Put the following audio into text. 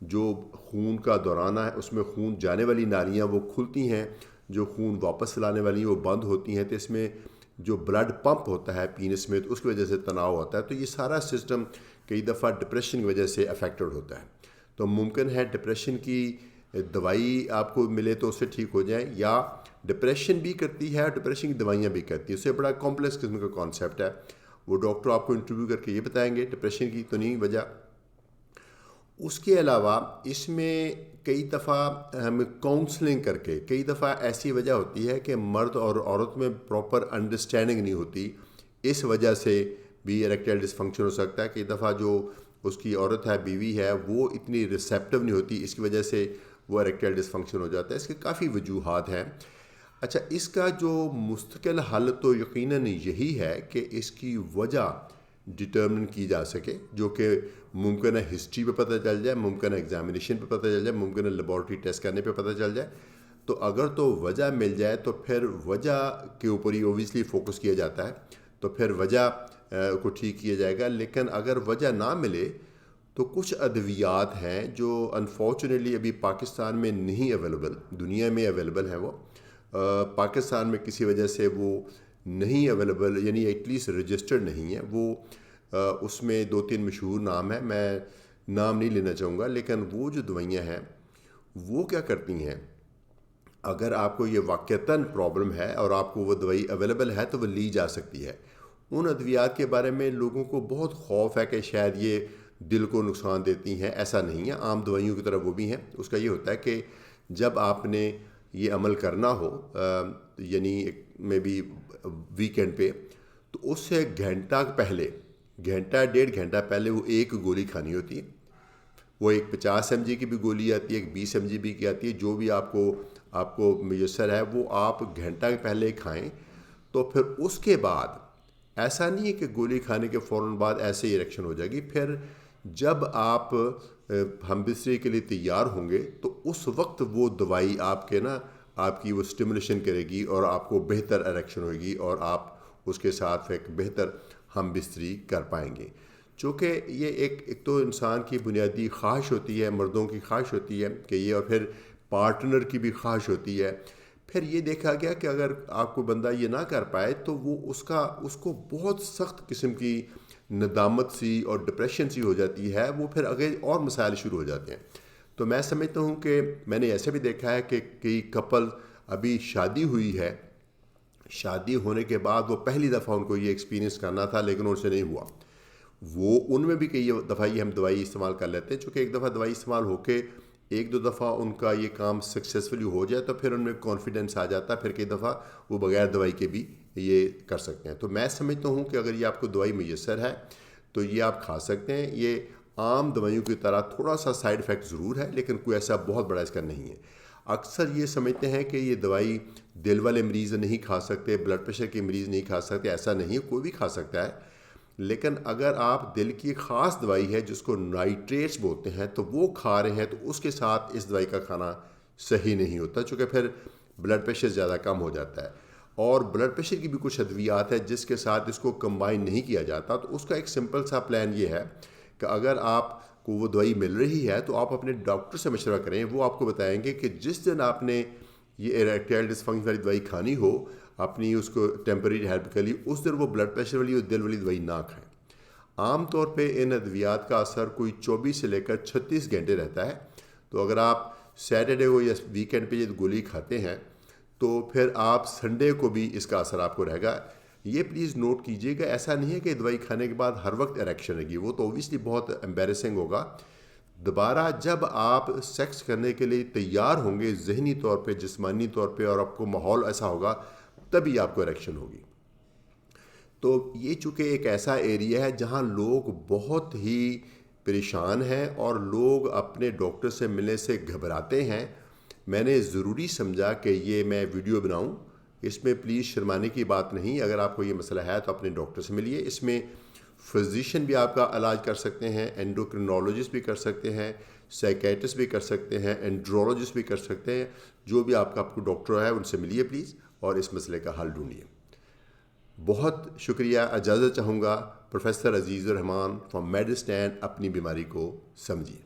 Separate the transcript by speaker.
Speaker 1: جو خون کا دورانہ ہے اس میں خون جانے والی نالیاں وہ کھلتی ہیں، جو خون واپس لانے والی وہ بند ہوتی ہیں، تو اس میں جو بلڈ پمپ ہوتا ہے پینس میں تو اس کی وجہ سے تناؤ ہوتا ہے، تو یہ سارا سسٹم کئی دفعہ ڈپریشن کی وجہ سے افیکٹڈ ہوتا ہے۔ تو ممکن ہے ڈپریشن کی دوائی آپ کو ملے تو اس سے ٹھیک ہو جائیں، یا ڈپریشن بھی کرتی ہے اور ڈپریشن کی دوائیاں بھی کرتی ہیں، اس سے بڑا کمپلیکس قسم کا کانسیپٹ ہے، وہ ڈاکٹر آپ کو انٹرویو کر کے یہ بتائیں گے ڈپریشن کی تو نہیں وجہ۔ اس کے علاوہ اس میں کئی دفعہ ہمیں کاؤنسلنگ کر کے، کئی دفعہ ایسی وجہ ہوتی ہے کہ مرد اور عورت میں پراپر انڈرسٹینڈنگ نہیں ہوتی، اس وجہ سے بھی اریکٹائل ڈسفنکشن ہو سکتا ہے۔ کئی دفعہ جو اس کی عورت ہے، بیوی ہے، وہ اتنی ریسیپٹیو نہیں ہوتی، اس کی وجہ سے وہ اریکٹائل ڈسفنکشن ہو جاتا ہے۔ اس کے کافی وجوہات ہیں۔ اچھا، اس کا جو مستقل حل تو یقیناً یہی ہے کہ اس کی وجہ ڈٹرمن کی جا سکے، جو کہ ممکن ہے ہسٹری پہ پتہ چل جائے، ممکن ہے ایگزامینیشن پہ پتہ چل جائے، ممکن ہے لیبارٹری ٹیسٹ کرنے پہ پتہ چل جائے۔ تو اگر تو وجہ مل جائے تو پھر وجہ کے اوپر ہی اوبویسلی فوکس کیا جاتا ہے، تو پھر وجہ کو ٹھیک کیا جائے گا۔ لیکن اگر وجہ نہ ملے تو کچھ ادویات ہیں جو انفارچونیٹلی ابھی پاکستان میں نہیں اویلیبل، دنیا میں اویلیبل ہیں، وہ پاکستان میں کسی وجہ سے وہ نہیں اویلیبل، یعنی ایٹ لیسٹ رجسٹرڈ نہیں ہے وہ۔ اس میں 2-3 مشہور نام ہیں، میں نام نہیں لینا چاہوں گا، لیکن وہ جو دوائیاں ہیں وہ کیا کرتی ہیں، اگر آپ کو یہ واقعتاً پرابلم ہے اور آپ کو وہ دوائی اویلیبل ہے تو وہ لی جا سکتی ہے۔ ان ادویات کے بارے میں لوگوں کو بہت خوف ہے کہ شاید یہ دل کو نقصان دیتی ہیں، ایسا نہیں ہے، عام دوائیوں کی طرح وہ بھی ہیں۔ اس کا یہ ہوتا ہے کہ جب آپ نے یہ عمل کرنا ہو، یعنی میں بھی ویکینڈ پہ، تو اس سے گھنٹہ پہلے، گھنٹہ 1.5 گھنٹہ پہلے وہ ایک گولی کھانی ہوتی ہے۔ وہ ایک 50 mg کی بھی گولی آتی ہے، ایک 20 mg بھی کی آتی ہے، جو بھی آپ کو میسر ہے وہ آپ گھنٹہ پہلے کھائیں۔ تو پھر اس کے بعد ایسا نہیں ہے کہ گولی کھانے کے فوراً بعد ایسے ہی ایکشن ہو جائے گی، پھر جب آپ ہم بستری کے لیے تیار ہوں گے تو اس وقت وہ دوائی آپ کی وہ اسٹیمولیشن کرے گی اور آپ کو بہتر اریکشن ہوئے گی اور آپ اس کے ساتھ ایک بہتر ہم بستری کر پائیں گے۔ چونکہ یہ ایک تو انسان کی بنیادی خواہش ہوتی ہے، مردوں کی خواہش ہوتی ہے کہ یہ، اور پھر پارٹنر کی بھی خواہش ہوتی ہے۔ پھر یہ دیکھا گیا کہ اگر آپ کو بندہ یہ نہ کر پائے تو وہ اس کو بہت سخت قسم کی ندامت سی اور ڈپریشن سی ہو جاتی ہے، وہ پھر آگے اور مسائل شروع ہو جاتے ہیں۔ تو میں سمجھتا ہوں کہ میں نے ایسے بھی دیکھا ہے کہ کئی کپل ابھی شادی ہوئی ہے، شادی ہونے کے بعد وہ پہلی دفعہ ان کو یہ ایکسپیرینس کرنا تھا لیکن ان سے نہیں ہوا، وہ ان میں بھی کئی دفعہ یہ ہم دوائی استعمال کر لیتے ہیں، چونکہ ایک دفعہ دوائی استعمال ہو کے 1-2 دفعہ ان کا یہ کام سکسیزفلی ہو جائے تو پھر ان میں کانفیڈنس آ جاتا ہے، پھر کئی دفعہ وہ بغیر دوائی کے بھی یہ کر سکتے ہیں۔ تو میں سمجھتا ہوں کہ اگر یہ آپ کو دوائی میسر ہے تو یہ آپ کھا سکتے ہیں۔ یہ عام دوائیوں کی طرح تھوڑا سا سائیڈ افیکٹ ضرور ہے لیکن کوئی ایسا بہت بڑا اس کا نہیں ہے۔ اکثر یہ سمجھتے ہیں کہ یہ دوائی دل والے مریض نہیں کھا سکتے، بلڈ پریشر کے مریض نہیں کھا سکتے، ایسا نہیں ہے، کوئی بھی کھا سکتا ہے۔ لیکن اگر آپ دل کی خاص دوائی ہے جس کو نائٹریٹس بولتے ہیں تو وہ کھا رہے ہیں تو اس کے ساتھ اس دوائی کا کھانا صحیح نہیں ہوتا، چونکہ پھر بلڈ پریشر زیادہ کم ہو جاتا ہے۔ اور بلڈ پریشر کی بھی کچھ ادویات ہے جس کے ساتھ اس کو کمبائن نہیں کیا جاتا، تو اس کا ایک سمپل سا پلان یہ ہے کہ اگر آپ کو وہ دوائی مل رہی ہے تو آپ اپنے ڈاکٹر سے مشورہ کریں، وہ آپ کو بتائیں گے کہ جس دن آپ نے یہ اریکٹائل ڈسفنکشن والی دوائی کھانی ہو، اپنی اس کو ٹیمپریری ہیلپ کے لیے، اس دن وہ بلڈ پریشر والی اور دل والی دوائی نہ کھائیں۔ عام طور پہ ان ادویات کا اثر کوئی 24 سے لے کر 36 گھنٹے رہتا ہے، تو اگر آپ سیٹرڈے کو یا ویکینڈ پہ یہ گولی کھاتے ہیں تو پھر آپ سنڈے کو بھی اس کا اثر آپ کو رہے گا۔ یہ پلیز نوٹ کیجئے گا، ایسا نہیں ہے کہ دوائی کھانے کے بعد ہر وقت اریکشن رہے گی، وہ تو اوبیسلی بہت امبیرسنگ ہوگا۔ دوبارہ جب آپ سیکس کرنے کے لیے تیار ہوں گے ذہنی طور پہ، جسمانی طور پہ، اور آپ کو ماحول ایسا ہوگا تبھی آپ کو اریکشن ہوگی۔ تو یہ چونکہ ایک ایسا ایریا ہے جہاں لوگ بہت ہی پریشان ہیں اور لوگ اپنے ڈاکٹر سے ملنے سے گھبراتے ہیں، میں نے ضروری سمجھا کہ یہ میں ویڈیو بناؤں۔ اس میں پلیز شرمانے کی بات نہیں، اگر آپ کو یہ مسئلہ ہے تو اپنے ڈاکٹر سے ملیے۔ اس میں فزیشین بھی آپ کا علاج کر سکتے ہیں، اینڈوکرینولوجسٹ بھی کر سکتے ہیں، سائیکیٹرسٹ بھی کر سکتے ہیں، اینڈرولوجسٹ بھی کر سکتے ہیں، جو بھی آپ کو ڈاکٹر ہے ان سے ملیے پلیز اور اس مسئلے کا حل ڈھونڈیے۔ بہت شکریہ، اجازت چاہوں گا پروفیسر عزیز الرحمان فرام میڈ اسٹینڈ اپنی بیماری کو سمجھیے۔